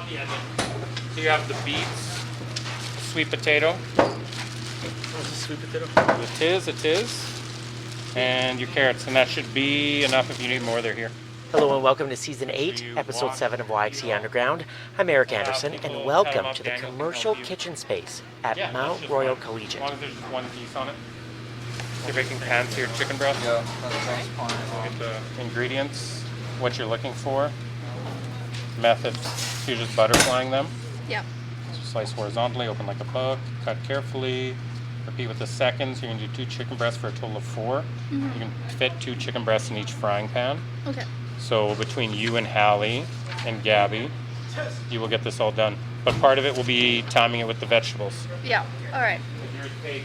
So you have the beets, sweet potato. What's a sweet potato? It is. And your carrots, and that should be enough. If you need more, they're here. Hello and welcome to Season 8, Episode 7 of YXE Underground. I'm Eric Anderson, and welcome to the commercial kitchen space at Mount Royal Collegiate. As long as there's just one piece on it. You're making pans here, chicken breast. Yeah, that's fine. Get the ingredients, what you're looking for. Methods, so you're just butterflying them. Yep. So slice horizontally, open like a book, cut carefully. Repeat with the seconds. You're going to do 2 chicken breasts for a total of 4. Mm-hmm. You can fit 2 chicken breasts in each frying pan. Okay. So between you and Hallie and Gabby, you will get this all done. But part of it will be timing it with the vegetables. Yeah. All right.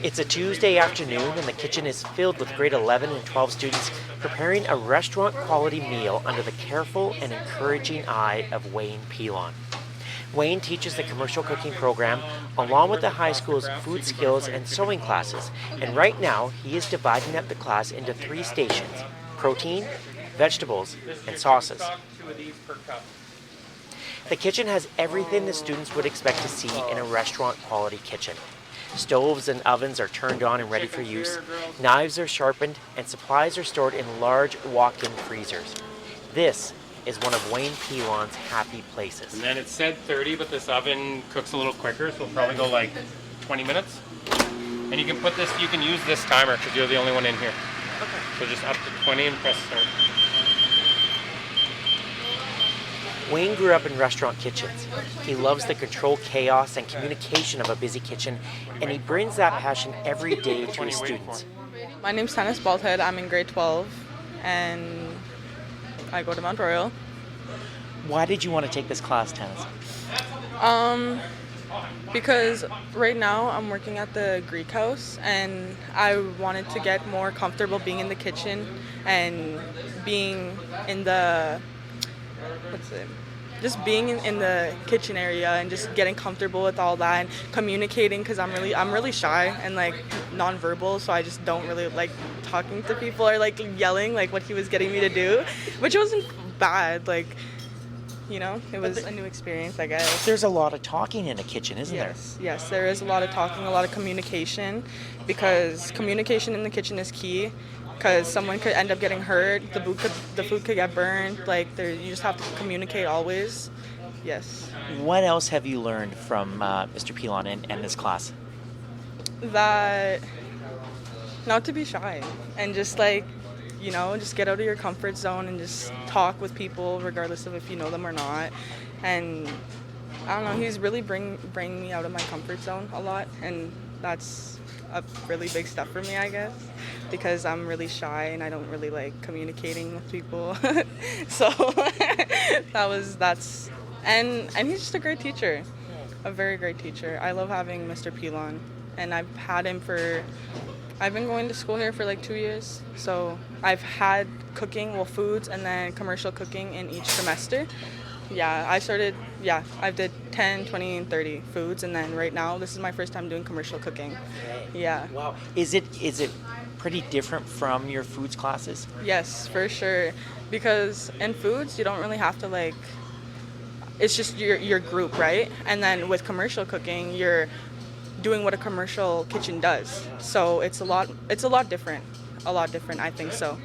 It's a Tuesday afternoon, and the kitchen is filled with grade 11 and 12 students preparing a restaurant-quality meal under the careful and encouraging eye of Wayne Pilon. Wayne teaches the commercial cooking program along with the high school's food skills and sewing classes, and right now he is dividing up the class into 3 stations: protein, vegetables, and sauces. The kitchen has everything the students would expect to see in a restaurant-quality kitchen. Stoves and ovens are turned on and ready for use, knives are sharpened, and supplies are stored in large walk-in freezers. This is one of Wayne Pilon's happy places. And then it said 30, but this oven cooks a little quicker, so it'll probably go like 20 minutes. And you can put this, you can use this timer because you're the only one in here. Okay. So just up to 20 and press start. Wayne grew up in restaurant kitchens. He loves the controlled chaos and communication of a busy kitchen, and he brings that passion every day to his students. My name's Tannis Baldhead. I'm in grade 12, and I go to Mount Royal. Why did you want to take this class, Tannis? Because right now I'm working at the Greek house, and I wanted to get more comfortable being in the kitchen and being in the, just being in the kitchen area and just getting comfortable with all that and communicating, because I'm really shy and like nonverbal, so I just don't really like talking to people or like yelling like what he was getting me to do, which wasn't bad. Like, you know, it was a new experience, I guess. There's a lot of talking in a kitchen, isn't there? Yes, there is a lot of talking, a lot of communication, because communication in the kitchen is key. Because someone could end up getting hurt, the food could get burned. Like, you just have to communicate always. Yes. What else have you learned from Mr. Pilon and this class? That not to be shy and just like, you know, just get out of your comfort zone and just talk with people regardless of if you know them or not. And I don't know, he's really bringing me out of my comfort zone a lot, and that's a really big step for me, I guess, because I'm really shy and I don't really like communicating with people. So that's and he's just a great teacher, a very great teacher. I love having Mr. Pilon, and I've had him I've been going to school here for like 2 years, so I've had cooking, foods, and then commercial cooking in each semester. Yeah, I did 10, 20, and 30 foods, and then right now, this is my first time doing commercial cooking. Yeah. Wow. Is it pretty different from your foods classes? Yes, for sure. Because in foods, you don't really have to like, it's just your group, right? And then with commercial cooking, you're doing what a commercial kitchen does. So it's a lot different. A lot different, I think so.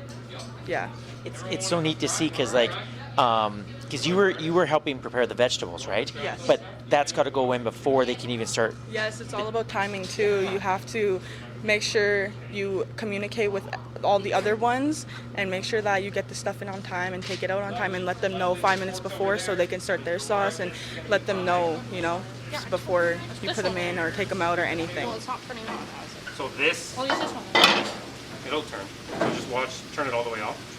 Yeah. It's so neat to see, because like, because you were helping prepare the vegetables, right? Yes. But that's got to go in before they can even start. Yes, it's all about timing too. You have to make sure you communicate with all the other ones and make sure that you get the stuff in on time and take it out on time and let them know 5 minutes before so they can start their sauce, and let them know, you know, before you put them in or take them out or anything. Well, it's not turning on. So this, Well, use this one. it'll turn. So just turn it all the way off.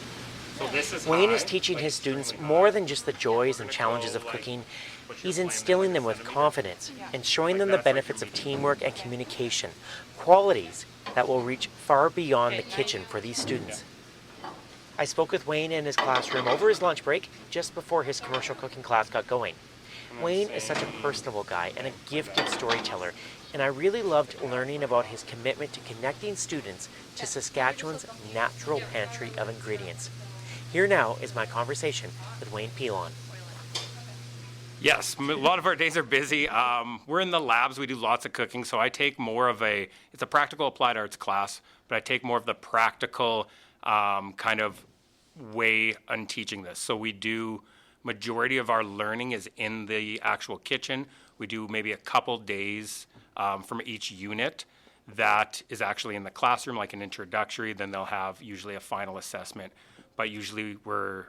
So this is Wayne high, is teaching like his students extremely more high. than just the joys and challenges of cooking. He's instilling them with confidence and showing them the Like that's like benefits of your teamwork and communication, qualities that will reach far beyond the kitchen for these students. I spoke with Wayne in his classroom over his lunch break just before his commercial cooking class got going. Wayne is such a personable guy and a gifted storyteller, and I really loved learning about his commitment to connecting students to Saskatchewan's natural pantry of ingredients. Here now is my conversation with Wayne Pilon. Yes, a lot of our days are busy. We're in the labs. We do lots of cooking, so I take more of it's a practical applied arts class, but I take more of the practical kind of way on teaching this. So we do, majority of our learning is in the actual kitchen. We do maybe a couple days from each unit that is actually in the classroom, like an introductory. Then they'll have usually a final assessment, but usually we're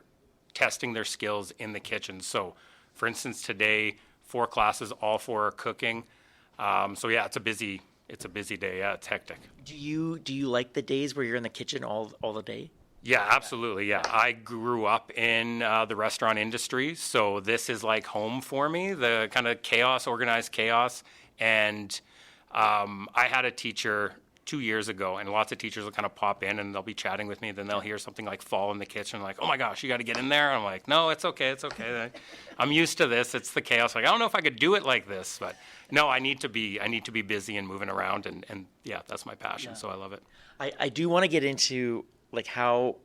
testing their skills in the kitchen. So for instance, today, 4 classes, all 4 are cooking. So yeah, it's a busy day. Yeah, it's hectic. Do you like the days where you're in the kitchen all the day? Yeah, absolutely. Yeah, I grew up in the restaurant industry, so this is like home for me. The kind of organized chaos, and I had a teacher 2 years ago, and lots of teachers will kind of pop in and they'll be chatting with me. Then they'll hear something like fall in the kitchen, like, "Oh my gosh, you got to get in there." And I'm like, "No, it's okay, it's okay. I'm used to this. It's the chaos. Like, I don't know if I could do it like this, but no, I need to be busy and moving around, and yeah, that's my passion. So I love it. I do want to get into like how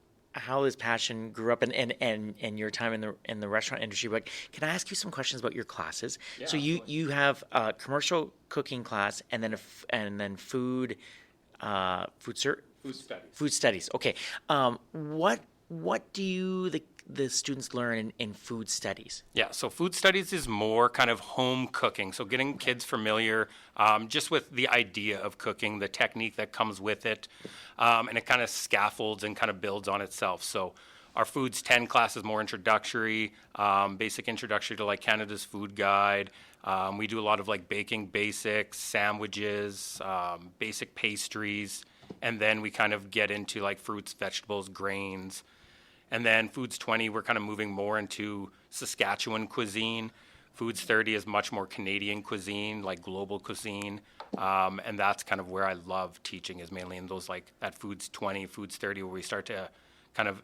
this passion grew up and your time in the restaurant industry. But can I ask you some questions about your classes? Yeah, so you have a commercial cooking class and then food studies. Okay. What do the students learn in food studies? Yeah, so food studies is more kind of home cooking. So getting kids familiar just with the idea of cooking, the technique that comes with it, and it kind of scaffolds and kind of builds on itself. So our Foods 10 class is more introductory, basic introductory to like Canada's Food Guide. We do a lot of like baking basics, sandwiches, basic pastries, and then we kind of get into like fruits, vegetables, grains. And then Foods 20, we're kind of moving more into Saskatchewan cuisine. Foods 30 is much more Canadian cuisine, like global cuisine. And that's kind of where I love teaching, is mainly in those like that Foods 20, Foods 30, where we start to kind of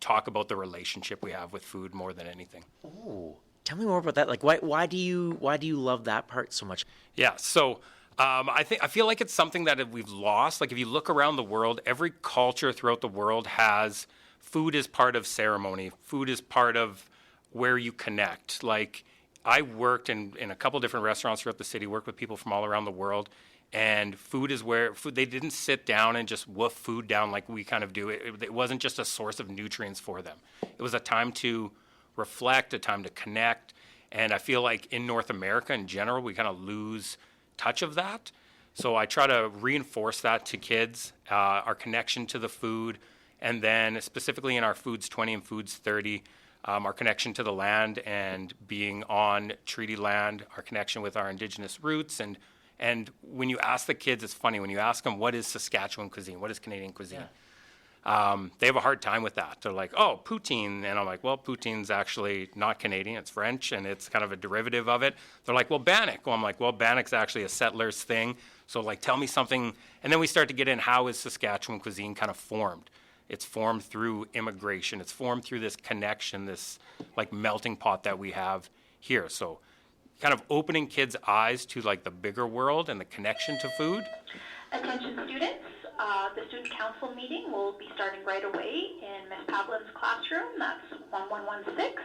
talk about the relationship we have with food more than anything. Ooh, tell me more about that. Like, why do you love that part so much? Yeah, so I feel like it's something that we've lost. Like if you look around the world, every culture throughout the world has food is part of ceremony. Food is part of where you connect. Like I worked in a couple different restaurants throughout the city, worked with people from all around the world, and food is where they didn't sit down and just woof food down like we kind of do. It wasn't just a source of nutrients for them. It was a time to reflect, a time to connect, and I feel like in North America in general, we kind of lose touch of that. So I try to reinforce that to kids, our connection to the food. And then specifically in our Foods 20 and Foods 30, our connection to the land and being on treaty land, our connection with our Indigenous roots. And when you ask the kids, it's funny, when you ask them, what is Saskatchewan cuisine? What is Canadian cuisine? Yeah. They have a hard time with that. They're like, oh, poutine. And I'm like, well, poutine's actually not Canadian. It's French, and it's kind of a derivative of it. They're like, well, bannock. Well, I'm like, well, bannock's actually a settler's thing. So, like, tell me something. And then we start to get in, how is Saskatchewan cuisine kind of formed? It's formed through immigration. It's formed through this connection, this like melting pot that we have here. So kind of opening kids' eyes to like the bigger world and the connection to food. Attention students, the student council meeting will be starting right away in Ms. Pavlin's classroom. That's 1116.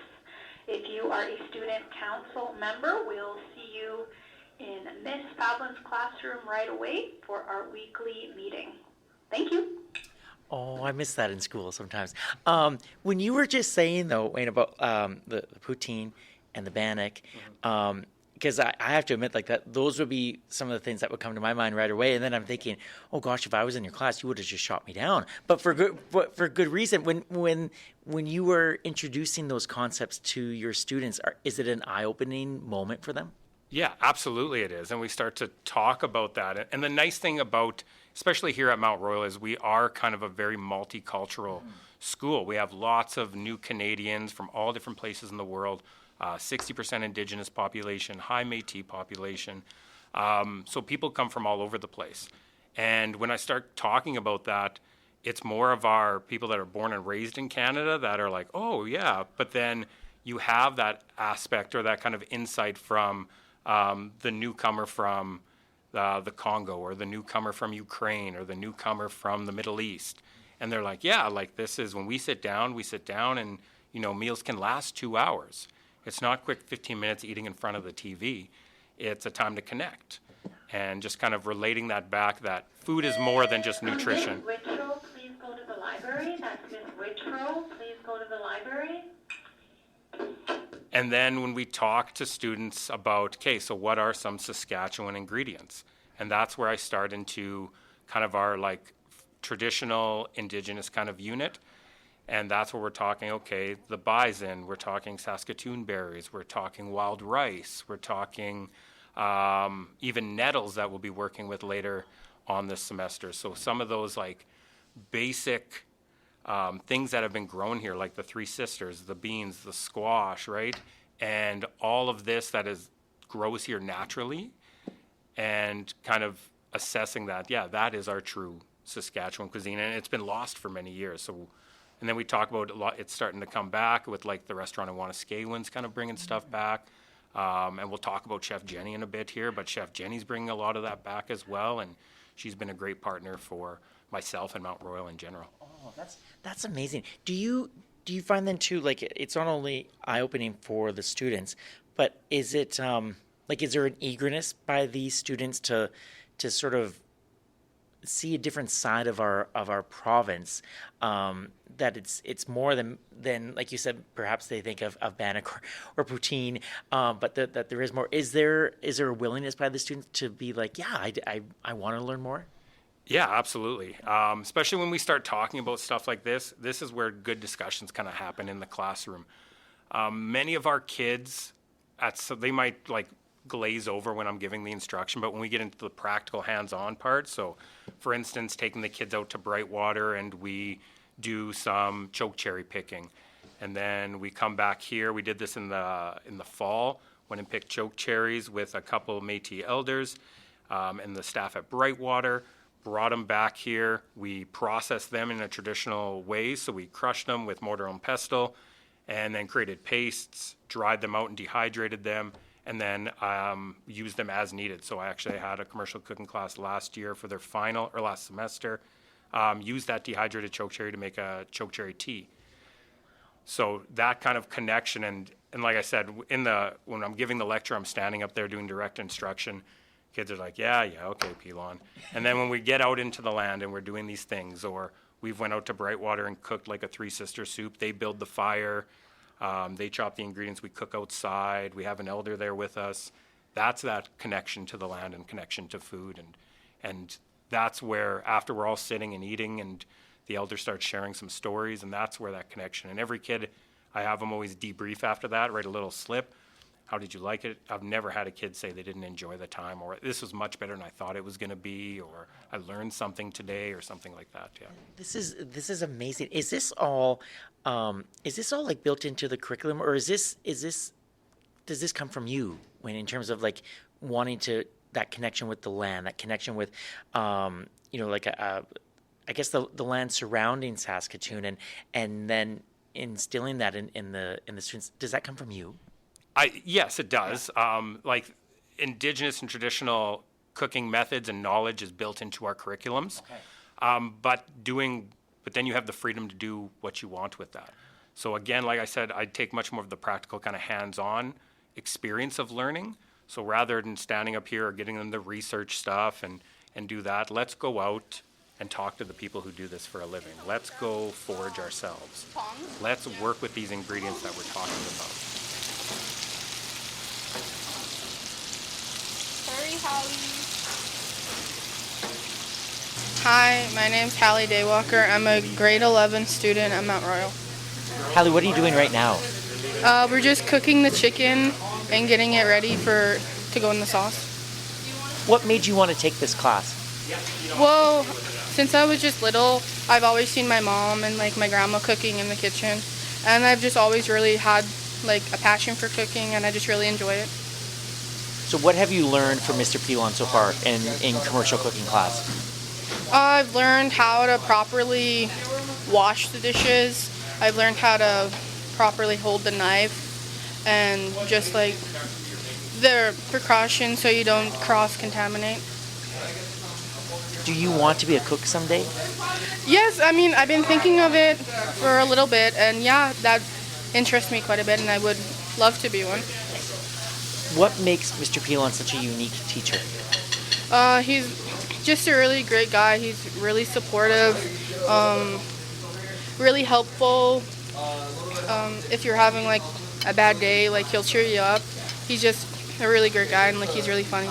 If you are a student council member, we'll see you in Ms. Pavlin's classroom right away for our weekly meeting. Thank you. Oh, I miss that in school sometimes. When you were just saying, though, Wayne, about the poutine and the bannock, because I have to admit, like that, those would be some of the things that would come to my mind right away. And then I'm thinking, oh gosh, if I was in your class, you would have just shot me down. But for good reason. When you were introducing those concepts to your students, is it an eye-opening moment for them? Yeah, absolutely it is. And we start to talk about that. And the nice thing about, especially here at Mount Royal, is we are kind of a very multicultural school. We have lots of new Canadians from all different places in the world, 60% Indigenous population, high Métis population. So people come from all over the place. And when I start talking about that, it's more of our people that are born and raised in Canada that are like, oh, yeah. But then you have that aspect or that kind of insight from the newcomer from the Congo, or the newcomer from Ukraine, or the newcomer from the Middle East. And they're like, yeah, like this is when we sit down and, you know, meals can last 2 hours. It's not quick 15 minutes eating in front of the TV. It's a time to connect. And just kind of relating that back, that food is more than just nutrition. Miss Whitrow, please go to the library. That's Miss Whitrow. Please go to the library. And then when we talk to students about, okay, so what are some Saskatchewan ingredients? And that's where I start into kind of our like traditional Indigenous kind of unit. And that's where we're talking, okay, the bison, we're talking Saskatoon berries, we're talking wild rice, we're talking even nettles that we'll be working with later on this semester. So some of those like basic things that have been grown here, like the Three Sisters, the beans, the squash, right? And all of this that grows here naturally, and kind of assessing that, yeah, that is our true Saskatchewan cuisine, and it's been lost for many years. So, and then we talk about a lot, it's starting to come back with like the restaurant in Wanuskewin's kind of bringing stuff back. And we'll talk about Chef Jenny in a bit here, but Chef Jenny's bringing a lot of that back as well, and she's been a great partner for myself and Mount Royal in general. Oh, that's amazing. Do you find then too, like, it's not only eye-opening for the students, but is it like, is there an eagerness by these students to sort of see a different side of our province, that it's more than like you said, perhaps they think of Bannock or poutine, but that there is more. Is there a willingness by the students to be like, yeah, I want to learn more? Yeah, absolutely. Especially when we start talking about stuff like this. This is where good discussions kind of happen in the classroom. Many of our kids, they might like glaze over when I'm giving the instruction, but when we get into the practical hands-on part, so for instance, taking the kids out to Brightwater and we do some choke cherry picking, and then we come back here. We did this in the fall, went and picked choke cherries with a couple of Métis elders and the staff at Brightwater. Brought them back here. We processed them in a traditional way, so we crushed them with mortar and pestle, and then created pastes, dried them out and dehydrated them, and then used them as needed. So I actually had a commercial cooking class last year for their final, or last semester, used that dehydrated choke cherry to make a choke cherry tea. So that kind of connection, and like I said, when I'm giving the lecture, I'm standing up there doing direct instruction. Kids are like, yeah, okay, Pilon. And then when we get out into the land and we're doing these things, or we've went out to Brightwater and cooked like a Three Sister soup, they build the fire, they chop the ingredients, we cook outside, we have an elder there with us. That's that connection to the land and connection to food. And that's where, after we're all sitting and eating, and the elder starts sharing some stories, and that's where that connection. And every kid, I have them always debrief after that, write a little slip. How did you like it? I've never had a kid say they didn't enjoy the time, or this was much better than I thought it was going to be, or I learned something today, or something like that. Yeah. This is amazing. Is this all like built into the curriculum, or does this come from you, when in terms of like wanting that connection with the land, that connection with like I guess the land surrounding Saskatoon, and then instilling that in the students? Does that come from you? Yes, it does. Like Indigenous and traditional cooking methods and knowledge is built into our curriculums. Okay. But then you have the freedom to do what you want with that. So again, like I said, I take much more of the practical kind of hands-on experience of learning. So rather than standing up here or getting them the research stuff and do that, let's go out and talk to the people who do this for a living. Let's go forage ourselves. Let's work with these ingredients that we're talking about. Hi, my name's Hallie Daywalker. I'm a grade 11 student at Mount Royal. Hallie, what are you doing right now? We're just cooking the chicken and getting it ready to go in the sauce. What made you want to take this class? Well, since I was just little, I've always seen my mom and like my grandma cooking in the kitchen, and I've just always really had like a passion for cooking, and I just really enjoy it. So what have you learned from Mr. Pilon so far in commercial cooking class? I've learned how to properly wash the dishes. I've learned how to properly hold the knife, and just like the precautions so you don't cross-contaminate. Do you want to be a cook someday? Yes, I mean, I've been thinking of it for a little bit, and yeah, that interests me quite a bit, and I would love to be one. What makes Mr. Pilon such a unique teacher? He's just a really great guy. He's really supportive, really helpful. If you're having like a bad day, like he'll cheer you up. He's just a really great guy, and like he's really funny.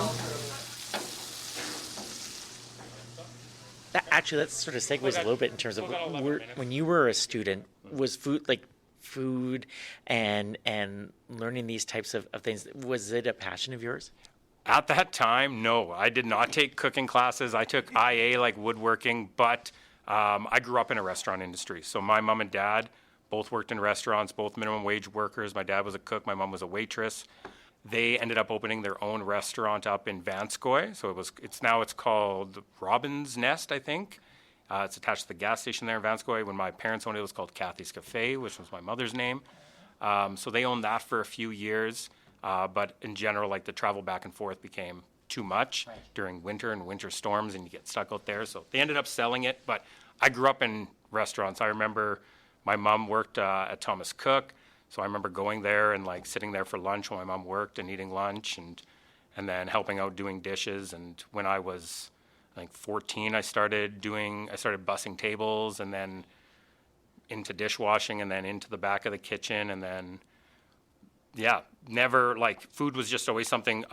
That sort of segues a little bit in terms of when you were a student, was food and learning these types of things, was it a passion of yours? At that time, no, I did not take cooking classes. I took IA, like woodworking, but I grew up in a restaurant industry. So my mom and dad both worked in restaurants, both minimum wage workers. My dad was a cook, my mom was a waitress. They ended up opening their own restaurant up in Vanscoy. So it's called Robin's Nest, I think. It's attached to the gas station there in Vanscoy. When my parents owned it, it was called Kathy's Cafe, which was my mother's name. So they owned that for a few years. But in general, like the travel back and forth became too much during winter and winter storms, and you get stuck out there. So they ended up selling it. But I grew up in restaurants. I remember my mom worked at Thomas Cook. So I remember going there and like sitting there for lunch while my mom worked and eating lunch and then helping out doing dishes. And when I was, I think 14, I started bussing tables and then into dishwashing and then into the back of the kitchen. And then, yeah, never, like, food was just always something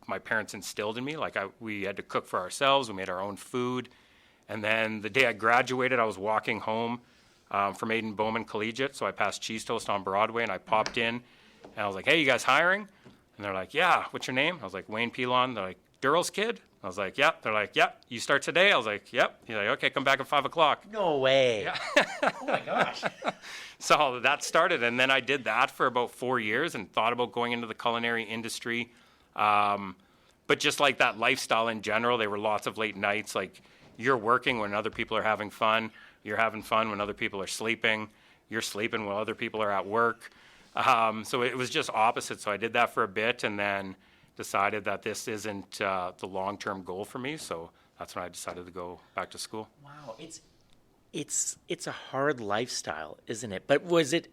my parents instilled in me. Like we had to cook for ourselves. We made our own food. And then the day I graduated, I was walking home from Aiden Bowman Collegiate, so I passed Cheese Toast on Broadway, and I popped in, and I was like, "Hey, you guys hiring?" And they're like, "Yeah, what's your name?" I was like, "Wayne Pilon." They're like, "Durrell's kid?" I was like, "Yeah." They're like, "Yeah, you start today?" I was like, "Yep." He's like, "Okay, come back at 5 o'clock." No way. Yeah. Oh my gosh. So that started, and then I did that for about 4 years and thought about going into the culinary industry. But just like that lifestyle in general, there were lots of late nights, like you're working when other people are having fun. You're having fun when other people are sleeping. You're sleeping while other people are at work. So it was just opposite. So I did that for a bit and then decided that this isn't the long-term goal for me. So that's when I decided to go back to school. Wow, it's a hard lifestyle, isn't it? But was it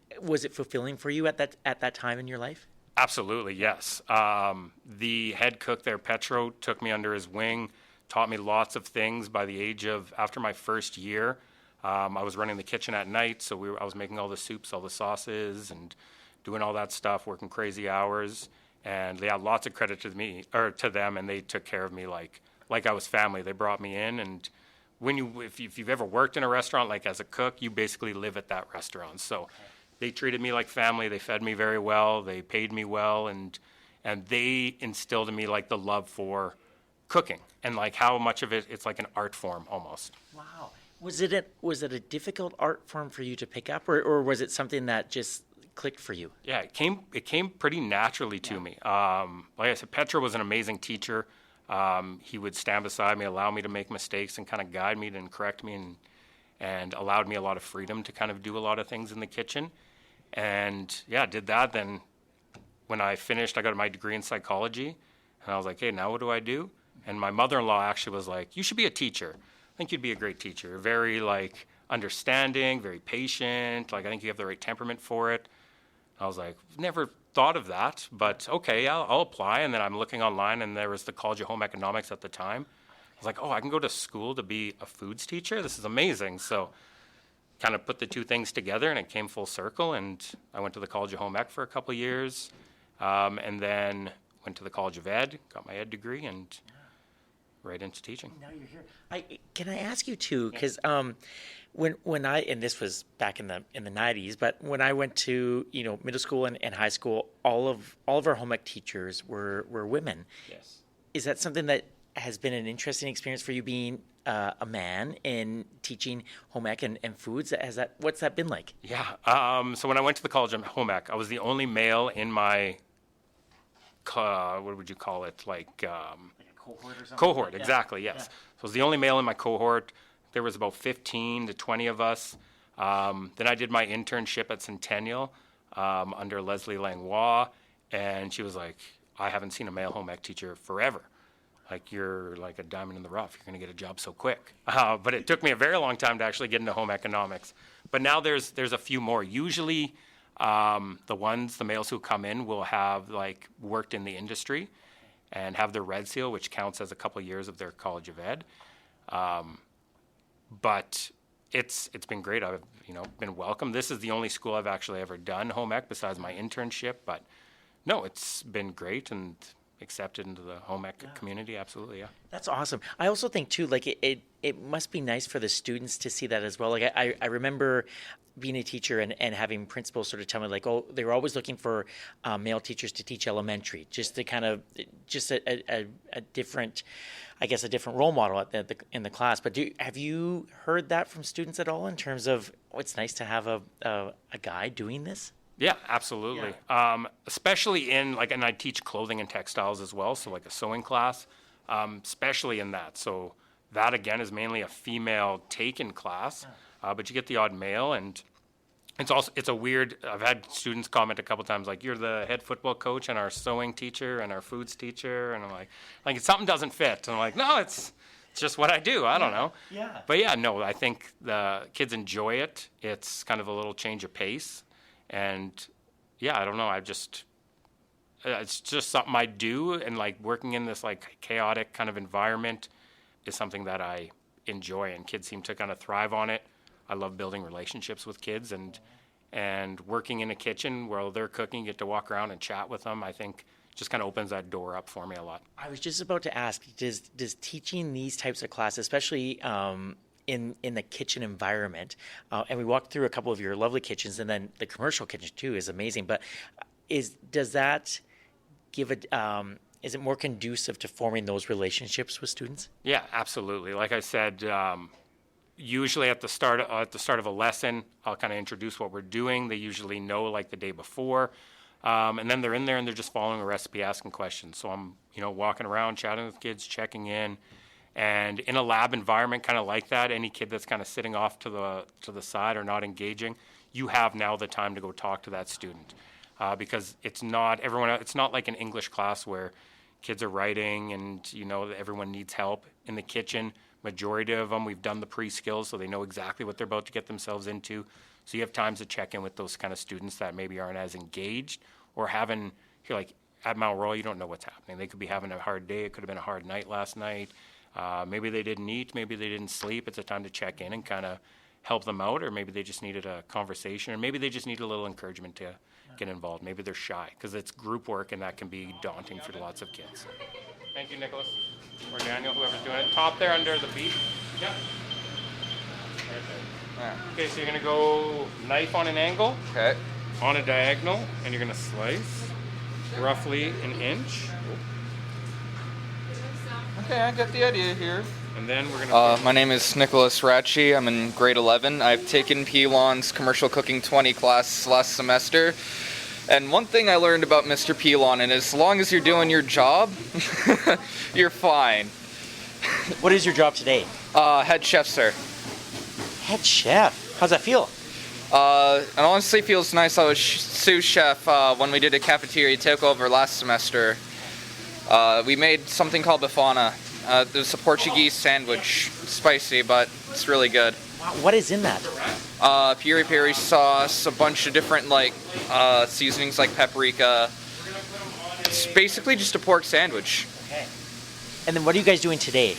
fulfilling for you at that time in your life? Absolutely, yes. The head cook there, Petro, took me under his wing, taught me lots of things. By the age of, after my first year, I was running the kitchen at night, so I was making all the soups, all the sauces, and doing all that stuff, working crazy hours. And they had lots of credit to them, and they took care of me like I was family. They brought me in, and if you've ever worked in a restaurant, like as a cook, you basically live at that restaurant. So they treated me like family. They fed me very well. They paid me well, and they instilled in me like the love for cooking and like how much of it's like an art form almost. Wow. Was it a difficult art form for you to pick up, or was it something that just clicked for you? Yeah, it came pretty naturally to me. Like I said, Petra was an amazing teacher. He would stand beside me, allow me to make mistakes, and kind of guide me and correct me, and allowed me a lot of freedom to kind of do a lot of things in the kitchen. And yeah, did that. Then when I finished, I got my degree in psychology, and I was like, hey, now what do I do? And my mother-in-law actually was like, you should be a teacher. I think you'd be a great teacher. Very like understanding, very patient. Like I think you have the right temperament for it. I was like, never thought of that, but okay, I'll apply. And then I'm looking online, and there was the College of Home Economics at the time. I was like, oh, I can go to school to be a foods teacher? This is amazing. So kind of put the two things together, and it came full circle. And I went to the College of Home Ec for a couple of years, and then went to the College of Ed, got my ed degree, and right into teaching. Now you're here. Can I ask you too? Because when I, and this was back in the 90s, but when I went to middle school and high school, all of our home ec teachers were women. Yes. Is that something that has been an interesting experience for you, being a man and teaching home ec and foods? What's that been like? Yeah. So when I went to the College of Home Ec, I was the only male in my what would you call it? Like A cohort or something? cohort, exactly, yes. Yeah. So I was the only male in my cohort. There was about 15 to 20 of us. Then I did my internship at Centennial under Leslie Langlois, and she was like, I haven't seen a male home ec teacher forever. Like, you're like a diamond in the rough. You're going to get a job so quick. But it took me a very long time to actually get into home economics. But now there's a few more. Usually The males who come in will have like worked in the industry and have their red seal, which counts as a couple of years of their College of Ed. But it's been great. I've been welcome. This is the only school I've actually ever done home ec besides my internship. But no, it's been great and accepted into the home ec community. Absolutely, yeah. That's awesome. I also think too, like it must be nice for the students to see that as well. Like I remember being a teacher and having principals sort of tell me like, oh, they were always looking for male teachers to teach elementary, just to kind of just a different, I guess, a different role model in the class. But have you heard that from students at all in terms of it's nice to have a guy doing this? Yeah, absolutely. Yeah. Especially in and I teach clothing and textiles as well, so like a sewing class, especially in that. So that again is mainly a female taken class, but you get the odd male, and it's a weird. I've had students comment a couple times like, "You're the head football coach and our sewing teacher and our foods teacher," and I'm like something doesn't fit. And I'm like, no, it's just what I do. I don't know. Yeah. But yeah, no, I think the kids enjoy it. It's kind of a little change of pace. And yeah, I don't know. It's just something I do, and like working in this like chaotic kind of environment is something that I enjoy, and kids seem to kind of thrive on it. I love building relationships with kids, and working in a kitchen while they're cooking, get to walk around and chat with them. I think just kind of opens that door up for me a lot. I was just about to ask, does teaching these types of classes, especially in the kitchen environment, and we walked through a couple of your lovely kitchens, and then the commercial kitchen too is amazing. But does that give is it more conducive to forming those relationships with students? Yeah, absolutely. Like I said, usually at the start of a lesson, I'll kind of introduce what we're doing. They usually know like the day before, and then they're in there and they're just following a recipe, asking questions. So I'm walking around, chatting with kids, checking in. And in a lab environment kind of like that, any kid that's kind of sitting off to the side or not engaging, you have now the time to go talk to that student, because it's not like an English class where kids are writing and everyone needs help. In the kitchen, majority of them, we've done the pre-skills, so they know exactly what they're about to get themselves into. So you have times to check in with those kind of students that maybe aren't as engaged or you're like at Mount Royal, you don't know what's happening. They could be having a hard day. It could have been a hard night last night. Maybe they didn't eat, maybe they didn't sleep. It's a time to check in and kind of help them out, or maybe they just needed a conversation, or maybe they just need a little encouragement to get involved. Maybe they're shy because it's group work and that can be daunting for lots of kids. Thank you, Nicholas. Or Daniel, whoever's doing it. Top there under the beef. Yep. Okay, so you're going to go knife on an angle, Okay. on a diagonal, and you're going to slice roughly an inch. Okay, I got the idea here. And then we're going to... My name is Nicholas Ratchie. I'm in grade 11. I've taken Pilon's Commercial Cooking 20 class last semester. And one thing I learned about Mr. Pilon, and as long as you're doing your job, you're fine. What is your job today? Head chef, sir. Head chef. How's that feel? It honestly feels nice. I was sous chef when we did a cafeteria takeover last semester. We made something called bifana. There's a Portuguese sandwich. Spicy, but it's really good. Wow, what is in that? Peri-peri sauce, a bunch of different seasonings like paprika. It's basically just a pork sandwich. Okay. And then what are you guys doing today?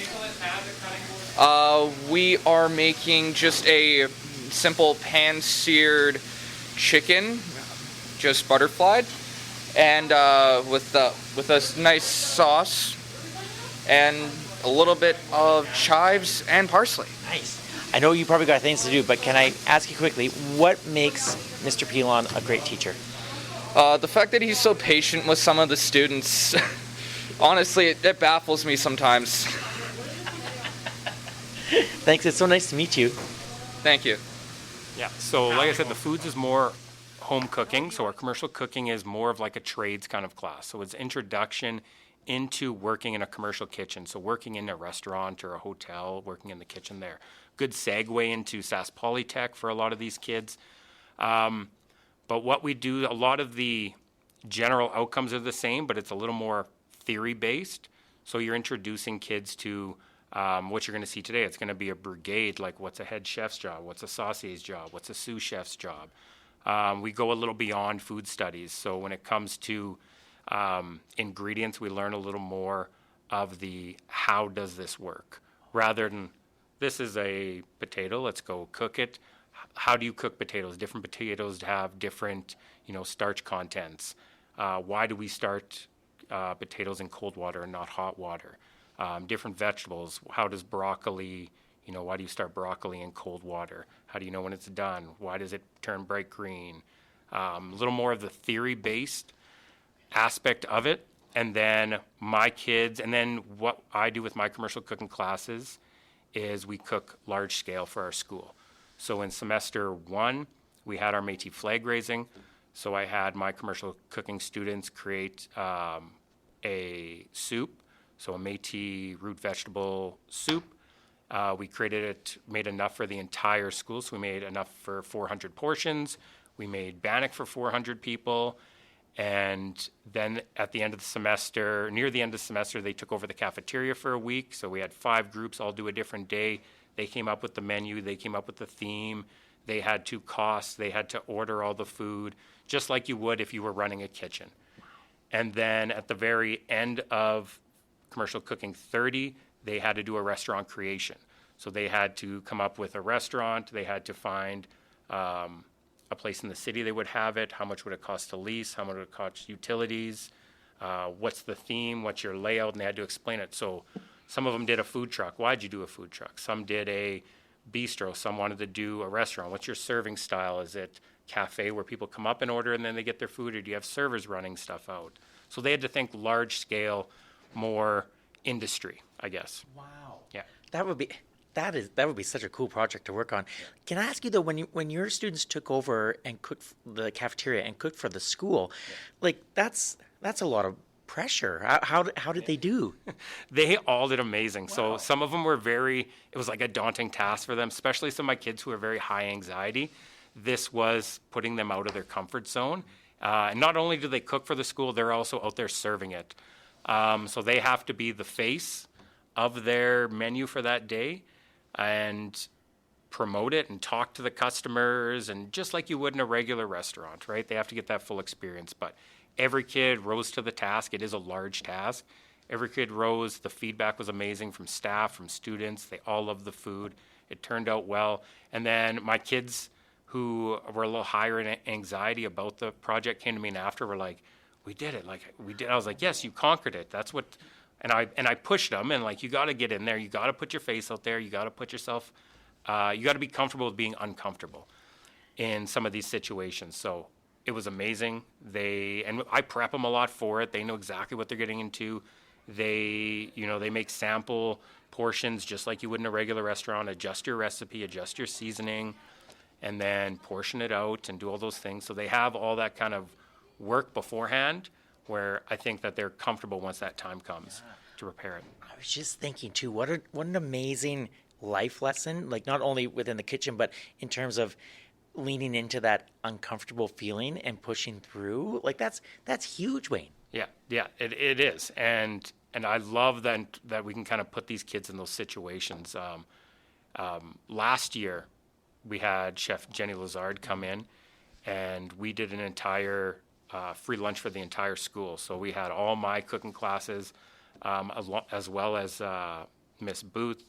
We are making just a simple pan-seared chicken, just butterflied, and with a nice sauce and a little bit of chives and parsley. Nice. I know you probably got things to do, but can I ask you quickly, what makes Mr. Pilon a great teacher? The fact that he's so patient with some of the students, honestly, it baffles me sometimes. Thanks, it's so nice to meet you. Thank you. Yeah, so like I said, the foods is more home cooking. So our commercial cooking is more of like a trades kind of class. So it's introduction into working in a commercial kitchen. So working in a restaurant or a hotel, working in the kitchen there. Good segue into SAS Polytech for a lot of these kids. But what we do, a lot of the general outcomes are the same, but it's a little more theory-based. So you're introducing kids to what you're going to see today. It's going to be a brigade, like what's a head chef's job, what's a sausier's job, what's a sous chef's job. We go a little beyond food studies. So when it comes to ingredients, we learn a little more of the how does this work, rather than this is a potato, let's go cook it. How do you cook potatoes? Different potatoes have different, starch contents. Why do we start potatoes in cold water and not hot water? Different vegetables. How does broccoli, why do you start broccoli in cold water? How do you know when it's done? Why does it turn bright green? A little more of the theory-based aspect of it. And then my kids, and then what I do with my commercial cooking classes is we cook large scale for our school. So in semester 1, we had our Métis flag raising. So I had my commercial cooking students create a soup, so a Métis root vegetable soup. We created it, made enough for the entire school, so we made enough for 400 portions. We made bannock for 400 people. And then at the end of the semester, near the end of the semester, they took over the cafeteria for a week. So we had 5 groups all do a different day. They came up with the menu. They came up with the theme. They had to cost. They had to order all the food, just like you would if you were running a kitchen. And then at the very end of Commercial Cooking 30, they had to do a restaurant creation. So they had to come up with a restaurant. They had to find a place in the city they would have it. How much would it cost to lease? How much would it cost utilities? What's the theme? What's your layout? And they had to explain it. So some of them did a food truck. Why'd you do a food truck? Some did a bistro. Some wanted to do a restaurant. What's your serving style? Is it cafe where people come up and order and then they get their food, or do you have servers running stuff out? So they had to think large scale, more industry, I guess. Wow. Yeah. That would be such a cool project to work on. Can I ask you though, when your students took over and cooked the cafeteria and cooked for the school, like that's a lot of pressure. How did they do? They all did amazing. Wow. So some of them were it was like a daunting task for them, especially some of my kids who are very high anxiety. This was putting them out of their comfort zone. And not only do they cook for the school, they're also out there serving it. So they have to be the face of their menu for that day and promote it and talk to the customers, and just like you would in a regular restaurant, right? They have to get that full experience. But every kid rose to the task. It is a large task. Every kid rose. The feedback was amazing from staff, from students. They all loved the food. It turned out well. And then my kids who were a little higher in anxiety about the project came to me and after were like, we did it. Like we did. I was like, yes, you conquered it. That's what, and I pushed them, and like, you got to get in there. You got to put your face out there. You got to put yourself, you got to be comfortable with being uncomfortable in some of these situations. So it was amazing. And I prep them a lot for it. They know exactly what they're getting into. They make sample portions just like you would in a regular restaurant. Adjust your recipe, adjust your seasoning, and then portion it out and do all those things. So they have all that kind of work beforehand, where I think that they're comfortable once that time comes to prepare it. I was just thinking too, what an amazing life lesson, like not only within the kitchen, but in terms of leaning into that uncomfortable feeling and pushing through. Like that's huge, Wayne. Yeah, it is. And I love that we can kind of put these kids in those situations. Last year, we had Chef Jenny Lazard come in, and we did an entire free lunch for the entire school. So we had all my cooking classes, as well as Miss Booth,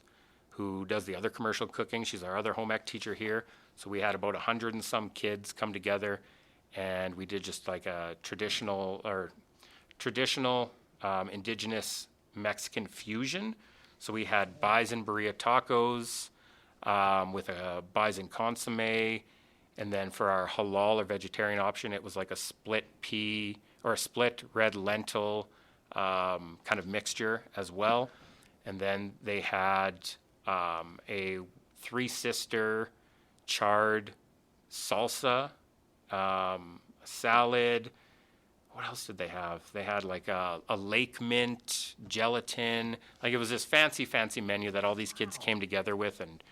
who does the other commercial cooking. She's our other home ec teacher here. So we had about 100 and some kids come together, and we did just like a traditional indigenous Mexican fusion. So we had bison birria tacos with a bison consomme. And then for our halal or vegetarian option, it was like a split pea or a split red lentil kind of mixture as well. And then they had a Three Sister charred salsa, salad. What else did they have? They had like a lake mint gelatin. Like, it was this fancy menu that all these kids came together with, and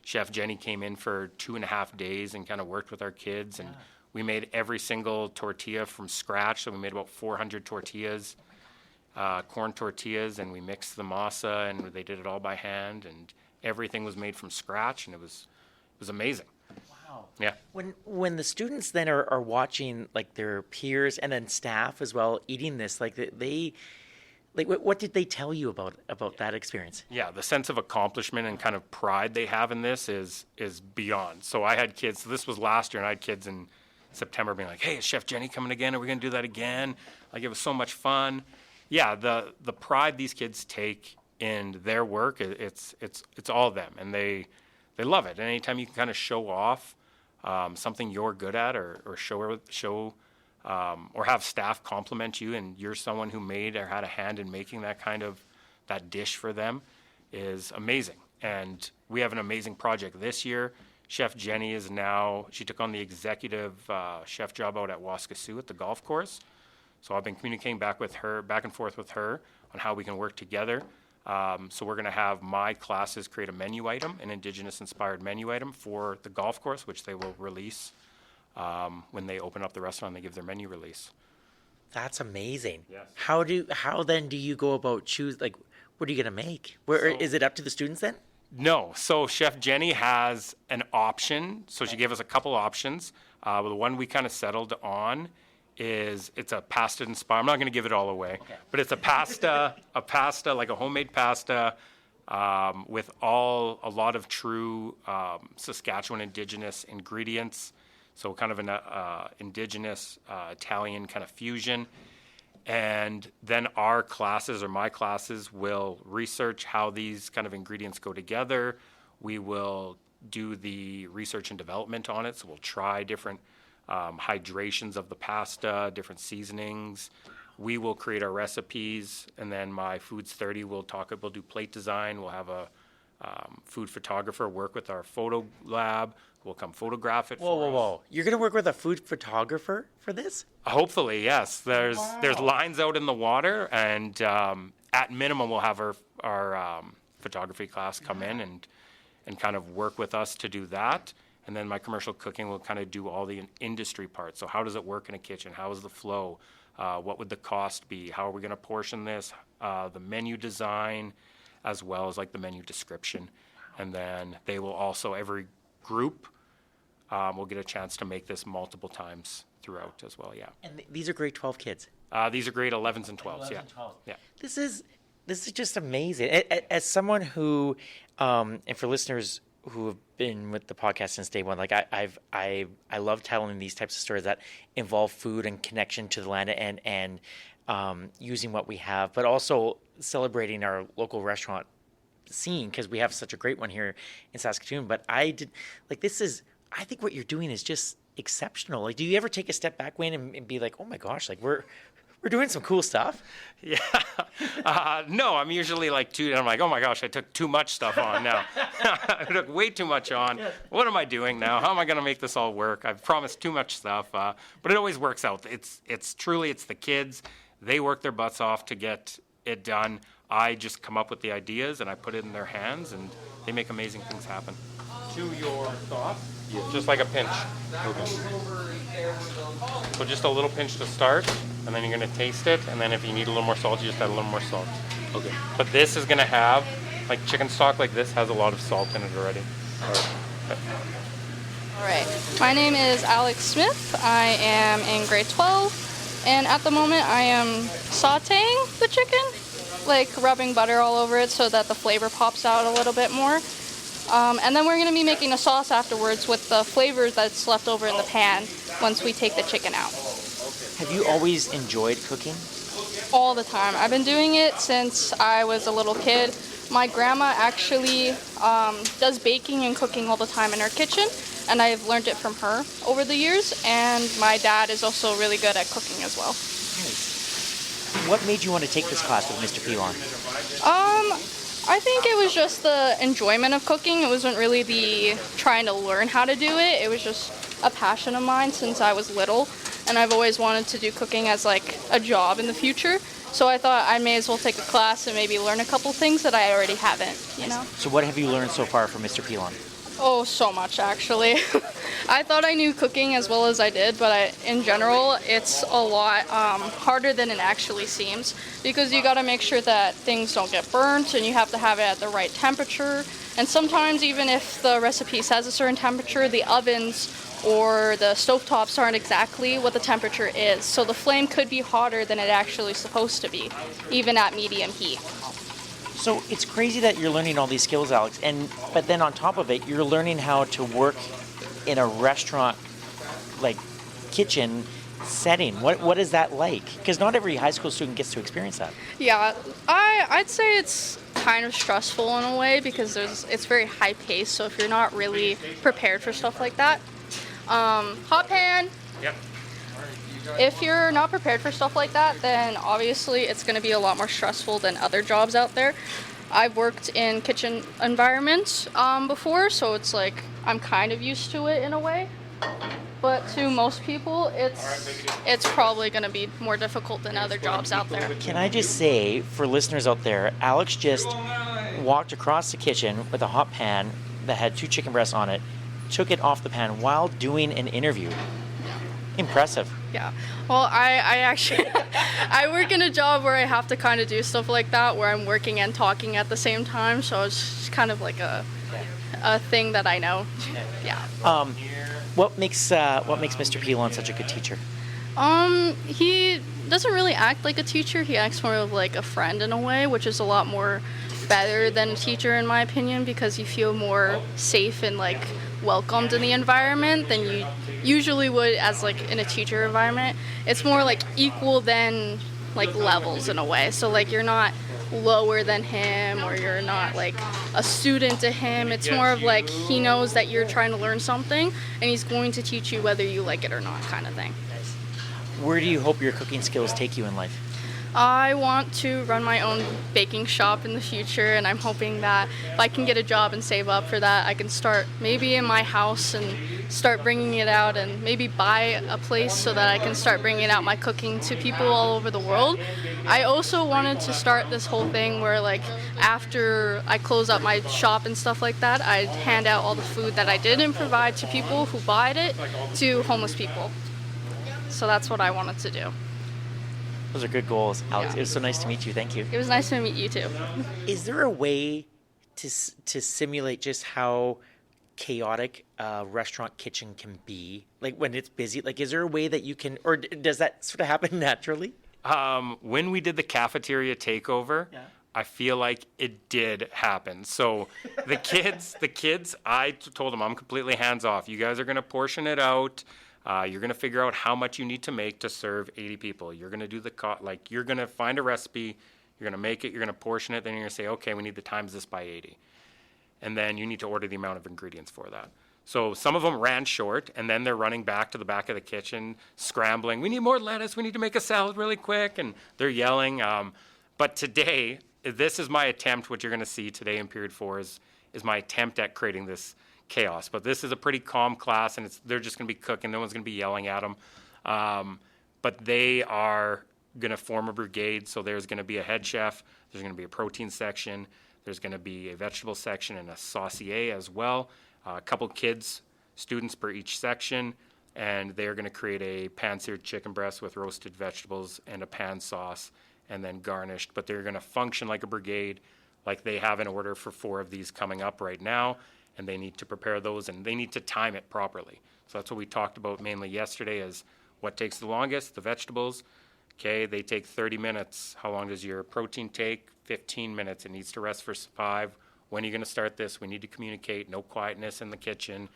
Chef Jenny came in for 2.5 days and kind of worked with our kids, and we made every single tortilla from scratch. So we made about 400 tortillas, corn tortillas, and we mixed the masa, and they did it all by hand, and everything was made from scratch, and it was amazing. Wow. Yeah. When the students then are watching like their peers and then staff as well eating this, like they like what did they tell you about that experience? Yeah, the sense of accomplishment and kind of pride they have in this is beyond. So I had kids, so this was last year, and I had kids in September being like, hey, is Chef Jenny coming again? Are we going to do that again? Like, it was so much fun. Yeah, the pride these kids take in their work, it's all them, and they love it. And anytime you can kind of show off something you're good at, or show or have staff compliment you, and you're someone who made or had a hand in making that dish for them, is amazing. And we have an amazing project this year. Chef Jenny she took on the executive chef job out at Waskesiu at the golf course. So I've been communicating back and forth with her on how we can work together. So we're going to have my classes create a menu item, an Indigenous-inspired menu item for the golf course, which they will release when they open up the restaurant. They give their menu release. That's amazing. Yes. How then do you go about what are you going to make? Is it up to the students then? No. So Chef Jenny has an option. So she gave us a couple options. The one we kind of settled on is it's a pasta inspired. I'm not going to give it all away, but it's a pasta, like a homemade pasta with a lot of true Saskatchewan Indigenous ingredients. So kind of an Indigenous Italian kind of fusion. And then our classes, or my classes, will research how these kind of ingredients go together. We will do the research and development on it. So we'll try different hydrations of the pasta, different seasonings. We will create our recipes, and then my Foods 30 will do plate design. We'll have a food photographer work with our photo lab. We'll come photograph it. Whoa! You're gonna work with a food photographer for this? Hopefully, yes. There's lines out in the water, and at minimum, we'll have our photography class come in and kind of work with us to do that. And then my commercial cooking will kind of do all the industry parts. So how does it work in a kitchen? How is the flow? What would the cost be? How are we going to portion this? The menu design, as well as like the menu description. And then they will also, every group will get a chance to make this multiple times throughout as well, yeah. And these are grade 12 kids? These are grade 11s and 12s, 11s yeah. and 12s. Yeah. This is just amazing. As someone who, and for listeners who have been with the podcast since day one, like I love telling these types of stories that involve food and connection to the land and using what we have, but also celebrating our local restaurant scene, because we have such a great one here in Saskatoon. But I think what you're doing is just exceptional. Like, do you ever take a step back, Wayne, and be like, oh my gosh, like we're doing some cool stuff? Yeah. No, I'm usually like I'm like, oh my gosh, I took too much stuff on now. I took way too much on. Yes. What am I doing now? How am I going to make this all work? I've promised too much stuff, but it always works out. It's truly the kids. They work their butts off to get it done. I just come up with the ideas and I put it in their hands, and they make amazing things happen. To your sauce, just like a pinch. Okay. So just a little pinch to start, and then you're going to taste it, and then if you need a little more salt, you just add a little more salt. Okay. But this is going to have, like chicken stock like this has a lot of salt in it already. All right. My name is Alex Smith. I am in grade 12, and at the moment I am sautéing the chicken, like rubbing butter all over it so that the flavor pops out a little bit more. And then we're going to be making a sauce afterwards with the flavors that's left over in the pan once we take the chicken out. Have you always enjoyed cooking? All the time. I've been doing it since I was a little kid. My grandma actually does baking and cooking all the time in her kitchen, and I've learned it from her over the years. And my dad is also really good at cooking as well. Nice. What made you want to take this class with Mr. Pilon? I think it was just the enjoyment of cooking. It wasn't really the trying to learn how to do it. It was just a passion of mine since I was little, and I've always wanted to do cooking as like a job in the future. So I thought I may as well take a class and maybe learn a couple things that I already haven't, you know? So what have you learned so far from Mr. Pilon? Oh, so much actually. I thought I knew cooking as well as I did, but in general, it's a lot harder than it actually seems, because you got to make sure that things don't get burnt, and you have to have it at the right temperature, And sometimes even if the recipe says a certain temperature, the ovens or the stovetops aren't exactly what the temperature is. So the flame could be hotter than it actually is supposed to be, even at medium heat. So it's crazy that you're learning all these skills, Alex, but then on top of it, you're learning how to work in a restaurant, like kitchen setting. What is that like? Because not every high school student gets to experience that. Yeah, I'd say it's kind of stressful in a way because it's very high paced. So if you're not really prepared for stuff like that, hot pan. Yep. If you're not prepared for stuff like that, then obviously it's going to be a lot more stressful than other jobs out there. I've worked in kitchen environments before, so it's like I'm kind of used to it in a way. But to most people, it's probably going to be more difficult than other jobs out there. Can I just say, for listeners out there, Alex just walked across the kitchen with a hot pan that had 2 chicken breasts on it, took it off the pan while doing an interview. Impressive. Yeah. Well, I actually, I work in a job where I have to kind of do stuff like that, where I'm working and talking at the same time, so it's kind of like a thing that I know. Yeah. What makes Mr. Pilon such a good teacher? He doesn't really act like a teacher. He acts more of like a friend in a way, which is a lot more better than a teacher in my opinion, because you feel more safe and like welcomed in the environment than you usually would as like in a teacher environment. It's more like equal than like levels in a way. So like you're not lower than him or you're not like a student to him. It's more of like he knows that you're trying to learn something and he's going to teach you whether you like it or not kind of thing. Where do you hope your cooking skills take you in life? I want to run my own baking shop in the future, and I'm hoping that if I can get a job and save up for that, I can start maybe in my house and start bringing it out, and maybe buy a place so that I can start bringing out my cooking to people all over the world. I also wanted to start this whole thing where like after I close up my shop and stuff like that, I'd hand out all the food that I didn't provide to people who bought it to homeless people. So that's what I wanted to do. Those are good goals, Alex. Yeah. It was so nice to meet you. Thank you. It was nice to meet you too. Is there a way to simulate just how chaotic a restaurant kitchen can be? Like when it's busy, like is there a way that you can, or does that sort of happen naturally? When we did the cafeteria takeover, I feel like it did happen. So the kids, I told them I'm completely hands off. You guys are going to portion it out. You're going to figure out how much you need to make to serve 80 people. You're going to do you're going to find a recipe, you're going to make it, you're going to portion it, then you're going to say, okay, we need to times this by 80. And then you need to order the amount of ingredients for that. So some of them ran short, and then they're running back to the back of the kitchen, scrambling. We need more lettuce. We need to make a salad really quick. And they're yelling. But today, this is my attempt. What you're going to see today in Period 4 is my attempt at creating this chaos. But this is a pretty calm class, and they're just going to be cooking. No one's going to be yelling at them. But they are going to form a brigade. So there's going to be a head chef. There's going to be a protein section. There's going to be a vegetable section and a saucier as well. A couple students per each section, and they're going to create a pan-seared chicken breast with roasted vegetables and a pan sauce, and then garnished. But they're going to function like a brigade, like they have an order for 4 of these coming up right now, and they need to prepare those, and they need to time it properly. So that's what we talked about mainly yesterday is what takes the longest, the vegetables. Okay, they take 30 minutes. How long does your protein take? 15 minutes. It needs to rest for 5. When are you going to start this? We need to communicate. No quietness in the kitchen.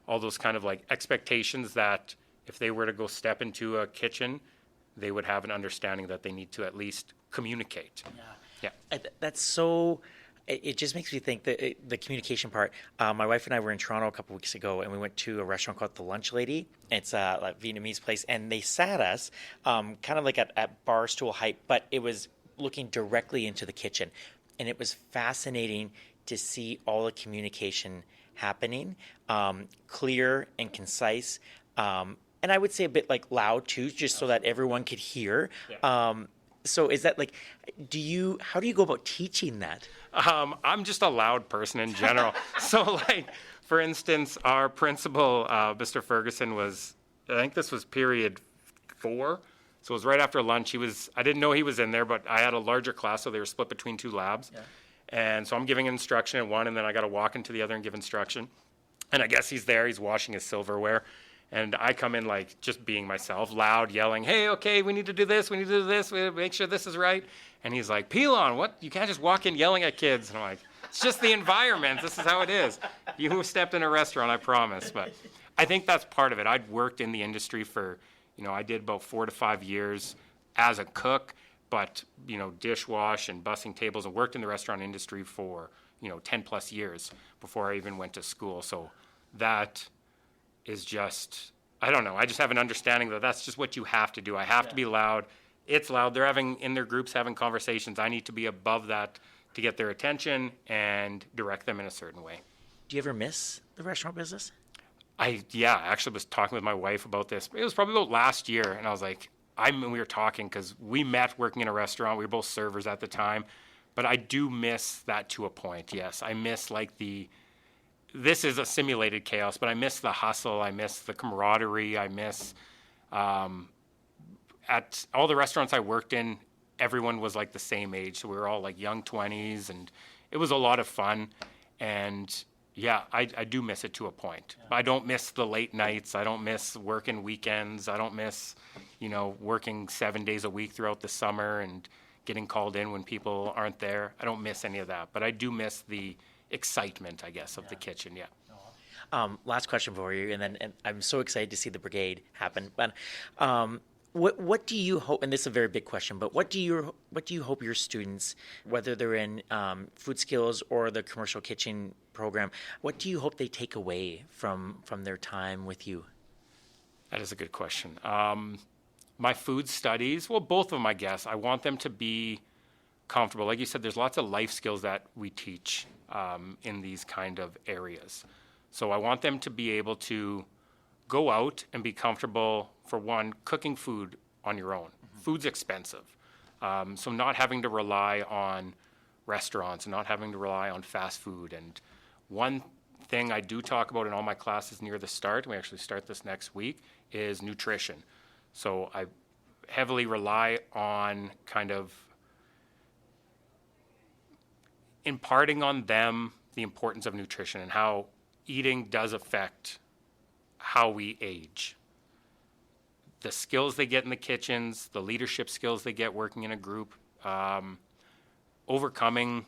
All those kind of like expectations that if they were to go step into a kitchen, they would have an understanding that they need to at least communicate. Yeah. That's so. It just makes me think that the communication part. My wife and I were in Toronto a couple weeks ago, and we went to a restaurant called The Lunch Lady. It's a Vietnamese place, and they sat us kind of like at bar stool height, but it was looking directly into the kitchen. And it was fascinating to see all the communication happening, clear and concise. And I would say a bit like loud too, just so that everyone could hear. Yeah. So is that like, how do you go about teaching that? I'm just a loud person in general. So like, for instance, our principal, Mr. Ferguson I think this was period 4. So it was right after lunch. I didn't know he was in there, but I had a larger class, so they were split between 2 labs. Yeah. And so I'm giving instruction at one, and then I got to walk into the other and give instruction. And I guess he's there, he's washing his silverware. And I come in like just being myself, loud, yelling, hey, okay, we need to do this, we need to do this, we need to make sure this is right. And he's like, Pilon, what? You can't just walk in yelling at kids. And I'm like, it's just the environment. This is how it is. You stepped in a restaurant, I promise. But I think that's part of it. I'd worked in the industry for, I did about 4 to 5 years as a cook, but, dishwash and bussing tables, and worked in the restaurant industry for, 10 plus years before I even went to school. So that is just, I don't know. I just have an understanding that that's just what you have to do. I have to be loud. It's loud. They're in their groups having conversations. I need to be above that to get their attention and direct them in a certain way. Do you ever miss the restaurant business? I actually was talking with my wife about this. It was probably about last year, and I was like, we were talking because we met working in a restaurant. We were both servers at the time, but I do miss that to a point. Yes, I miss this is a simulated chaos, but I miss the hustle. I miss the camaraderie. I miss at all the restaurants I worked in, everyone was like the same age. So we were all like young 20s, and it was a lot of fun. And yeah, I do miss it to a point. I don't miss the late nights. I don't miss working weekends. I don't miss, working 7 days a week throughout the summer and getting called in when people aren't there. I don't miss any of that, but I do miss the excitement, I guess, of the kitchen. Yeah. Last question for you, and I'm so excited to see the brigade happen. But what do you hope? And this is a very big question, but what do you hope your students, whether they're in food skills or the commercial kitchen program, what do you hope they take away from their time with you? That is a good question. My food studies, well, both of them, I guess. I want them to be comfortable. Like you said, there's lots of life skills that we teach in these kind of areas. So I want them to be able to go out and be comfortable, for one, cooking food on your own. Mm-hmm. Food's expensive. So not having to rely on restaurants and not having to rely on fast food. And one thing I do talk about in all my classes near the start, and we actually start this next week, is nutrition. So I heavily rely on kind of imparting on them the importance of nutrition and how eating does affect how we age. The skills they get in the kitchens, the leadership skills they get working in a group, overcoming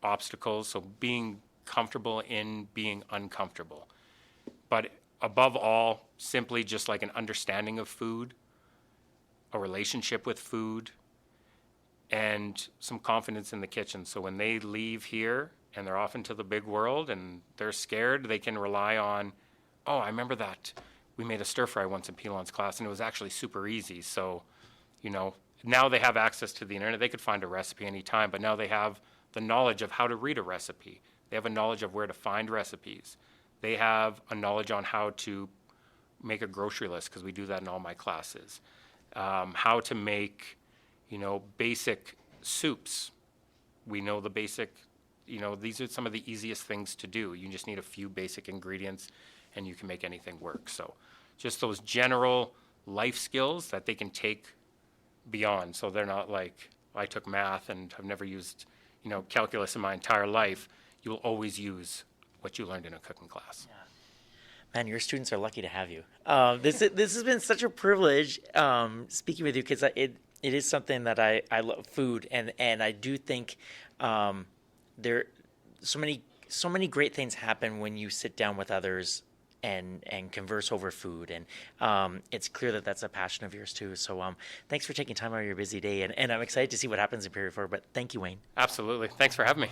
obstacles, so being comfortable in being uncomfortable. But above all, simply just like an understanding of food, a relationship with food, and some confidence in the kitchen. So when they leave here and they're off into the big world and they're scared, they can rely on, oh, I remember that we made a stir fry once in Pilon's class and it was actually super easy. So, now they have access to the internet. They could find a recipe anytime, but now they have the knowledge of how to read a recipe. They have a knowledge of where to find recipes. They have a knowledge on how to make a grocery list, because we do that in all my classes. How to make, basic soups. We know the basic, these are some of the easiest things to do. You just need a few basic ingredients and you can make anything work. So just those general life skills that they can take beyond. So they're not like, I took math and I've never used, calculus in my entire life. You'll always use what you learned in a cooking class. Yeah. Man, your students are lucky to have you. This has been such a privilege speaking with you, because it is something that I love, food, and I do think there so many great things happen when you sit down with others and converse over food, and it's clear that that's a passion of yours too. So thanks for taking time out of your busy day, and I'm excited to see what happens in Period 4. But thank you, Wayne. Absolutely. Thanks for having me.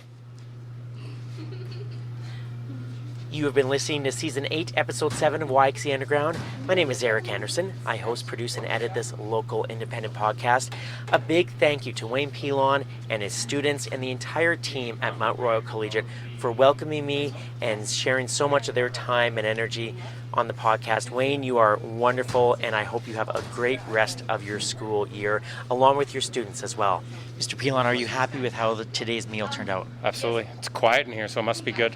You have been listening to Season 8, Episode 7 of YXE Underground. My name is Eric Anderson. I host, produce, and edit this local independent podcast. A big thank you to Wayne Pilon and his students and the entire team at Mount Royal Collegiate for welcoming me and sharing so much of their time and energy on the podcast. Wayne, you are wonderful, and I hope you have a great rest of your school year, along with your students as well. Mr. Pilon, are you happy with how today's meal turned out? Absolutely. It's quiet in here, so it must be good.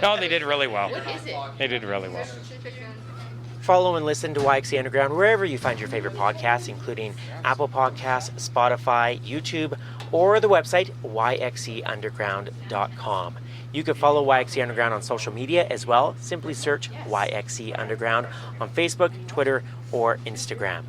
No, they did really well. What is it? They did really well. Follow and listen to YXC Underground wherever you find your favorite podcasts, including Apple Podcasts, Spotify, YouTube, or the website yxcunderground.com. You can follow YXC Underground on social media as well. Simply search YXC Underground on Facebook, Twitter, or Instagram.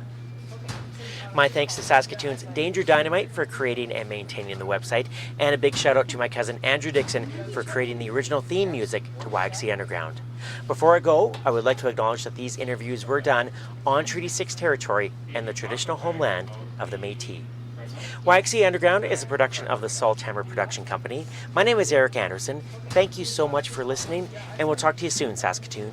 My thanks to Saskatoon's Danger Dynamite for creating and maintaining the website, and a big shout out to my cousin Andrew Dixon for creating the original theme music to YXC Underground. Before I go, I would like to acknowledge that these interviews were done on Treaty 6 territory and the traditional homeland of the Métis. YXC Underground is a production of the Salthammer Production Company. My name is Eric Anderson. Thank you so much for listening, and we'll talk to you soon, Saskatoon.